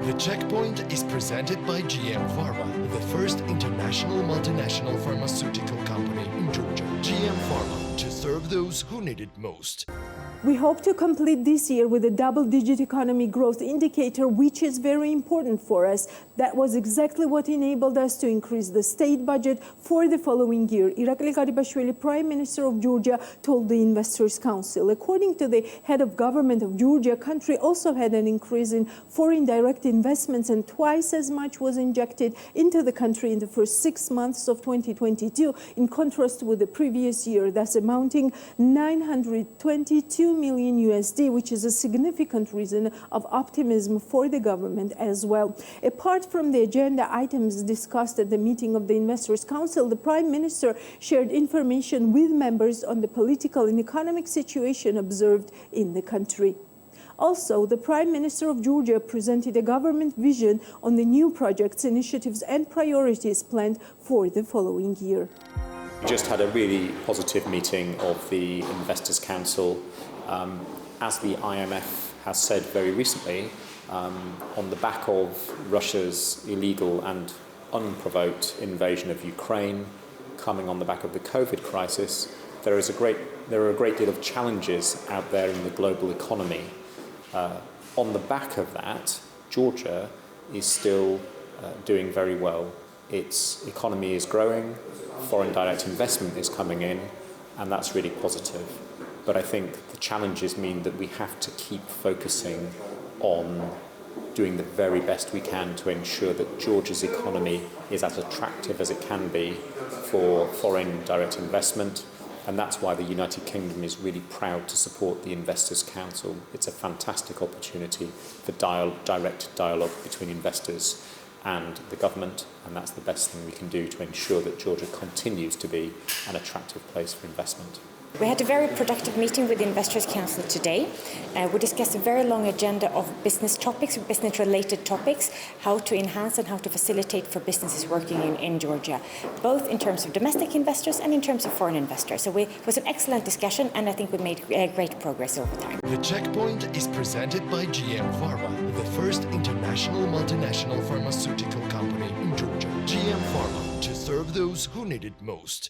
The Checkpoint is presented by GM Pharma, the first international multinational pharmaceutical company in Georgia. GM Pharma, to serve those who need it most. We hope to complete this year with a double-digit economy growth indicator, which is very important for us. That was exactly what enabled us to increase the state budget for the following year. Irakli Gharibashvili, Prime Minister of Georgia, told the Investors' Council. According to the head of government of Georgia, country also had an increase in foreign direct investments, and twice as much was injected into the country in the first 6 months of 2022, in contrast with the previous year, thus amounting 922 million USD, which is a significant reason of optimism for the government as well. Apart from the agenda items discussed at the meeting of the Investors' Council, the Prime Minister shared information with members on the political and economic situation observed in the country. Also, the Prime Minister of Georgia presented a government vision on the new projects, initiatives and priorities planned for the following year. We just had a really positive meeting of the Investors' Council. As the IMF has said very recently, on the back of Russia's illegal and unprovoked invasion of Ukraine, coming on the back of the COVID crisis, there are a great deal of challenges out there in the global economy. On the back of that, Georgia is still doing very well. Its economy is growing, foreign direct investment is coming in, and that's really positive. But I think the challenges mean that we have to keep focusing on doing the very best we can to ensure that Georgia's economy is as attractive as it can be for foreign direct investment. And that's why the United Kingdom is really proud to support the Investors' Council. It's a fantastic opportunity for direct dialogue between investors and the government, and that's the best thing we can do to ensure that Georgia continues to be an attractive place for investment. We had a very productive meeting with the Investors' Council today. We discussed a very long agenda of business topics, business-related topics, how to enhance and how to facilitate for businesses working in Georgia, both in terms of domestic investors and in terms of foreign investors. So it was an excellent discussion, and I think we made great progress over time. The Checkpoint is presented by GM Pharma, the first international multinational pharmaceutical company in Georgia. GM Pharma, to serve those who need it most.